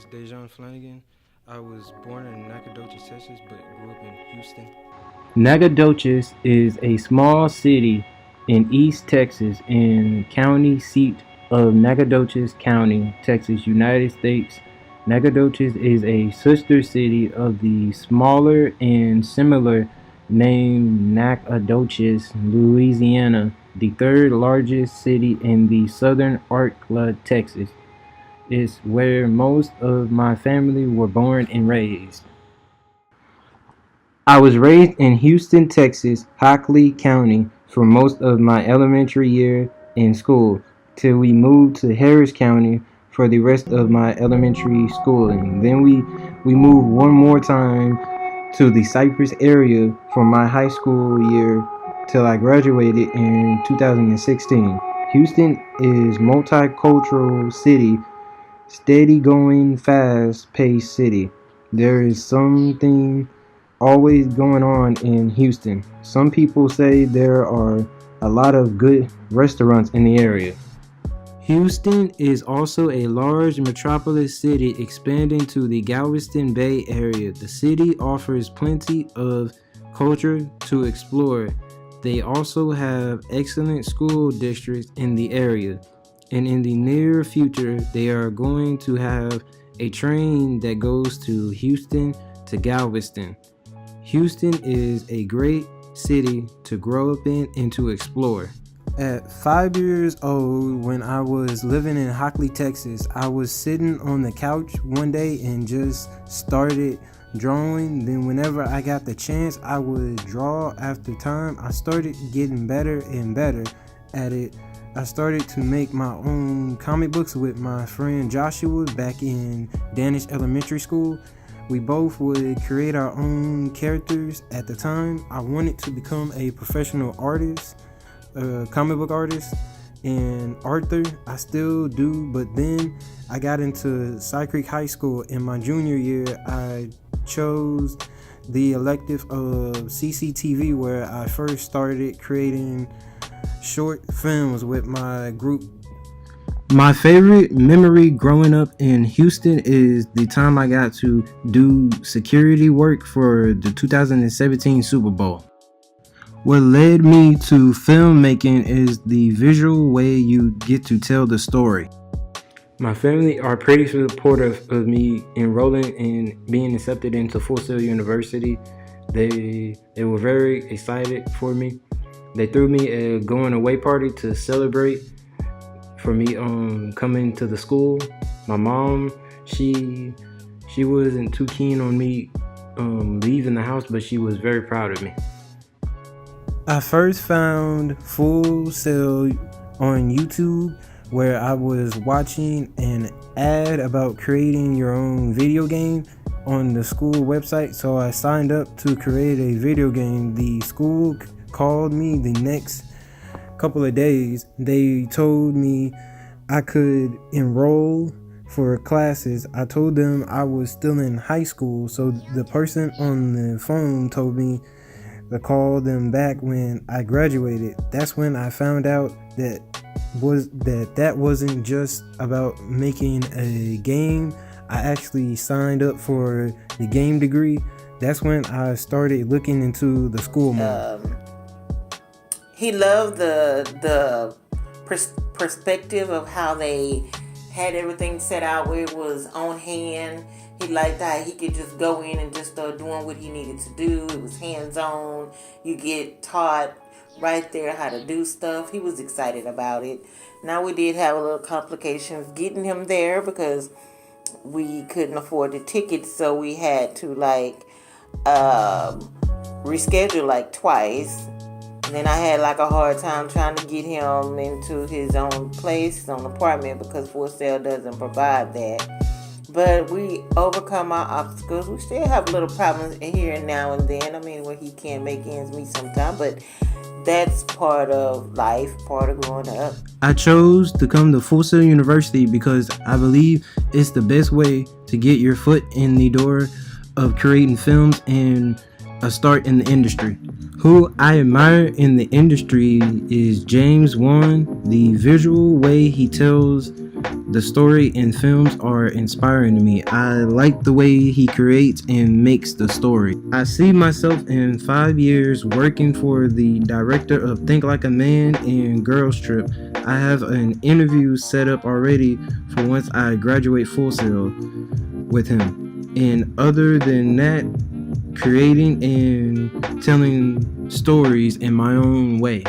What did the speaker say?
is DeJon. I was born in Nacogdoches, Texas, but grew up in Houston. Nacogdoches is a small city in East Texas and county seat of Nacogdoches County, Texas, United States. Nacogdoches is a sister city of the smaller and similar named Nacogdoches, Louisiana, the third largest city in the southern Arcla, Texas. Is where most of my family were born and raised. I was raised in Houston, Texas, Hockley County for most of my elementary year in school till we moved to Harris County for the rest of my elementary schooling. Then we moved one more time to the Cypress area for my high school year till I graduated in 2016. Houston is multicultural city, steady going, fast paced city. There is something always going on in Houston. Some people say there are a lot of good restaurants in the area. Houston is also a large metropolis city expanding to the Galveston Bay area. The city offers plenty of culture to explore. They also have excellent school districts in the area. And in the near future, they are going to have a train that goes to Houston to Galveston. Houston is a great city to grow up in and to explore. At 5 years old, when I was living in Hockley, Texas, I was sitting on the couch one day and just started drawing. Then whenever I got the chance, I would draw after time. I started getting better and better at it. I started to make my own comic books with my friend Joshua back in Danish Elementary School. We both would create our own characters. At the time, I wanted to become a professional artist, a comic book artist, and Arthur, I still do, but then I got into Cy Creek High School. In my junior year, I chose the elective of CCTV, where I first started creating short films with my group. My favorite memory growing up in Houston is the time I got to do security work for the 2017 Super Bowl. What led me to filmmaking is the visual way you get to tell the story. My family are pretty supportive of me enrolling and being accepted into Full Sail University. They were very excited for me. They threw me a going away party to celebrate for me coming to the school. My mom, she wasn't too keen on me leaving the house, but she was very proud of me. I first found Full Sail on YouTube, where I was watching an ad about creating your own video game on the school website. So I signed up to create a video game. The school called me the next couple of days. They told me I could enroll for classes. I told them I was still in high school, so the person on the phone told me to call them back when I graduated. That's when I found out that wasn't just about making a game. I actually signed up for the game degree. That's when I started looking into the school more. He loved the perspective of how they had everything set out where it was on hand. He liked how he could just go in and just start doing what he needed to do. It was hands-on. You get taught right there how to do stuff. He was excited about it. Now we did have a little complications getting him there because we couldn't afford the tickets, so we had to reschedule twice. And then I had a hard time trying to get him into his own place, his own apartment, because Full Sail doesn't provide that. But we overcome our obstacles. We still have little problems here and now and then. I mean, where he can't make ends meet sometimes, but that's part of life, part of growing up. I chose to come to Full Sail University because I believe it's the best way to get your foot in the door of creating films and a start in the industry. Who I admire in the industry is James Wan. The visual way he tells The story in films are inspiring to me. I like the way he creates and makes the story. I see myself in 5 years working for the director of Think Like a Man and Girls Trip. I have an interview set up already for once I graduate Full Sail with him. And other than that, creating and telling stories in my own way.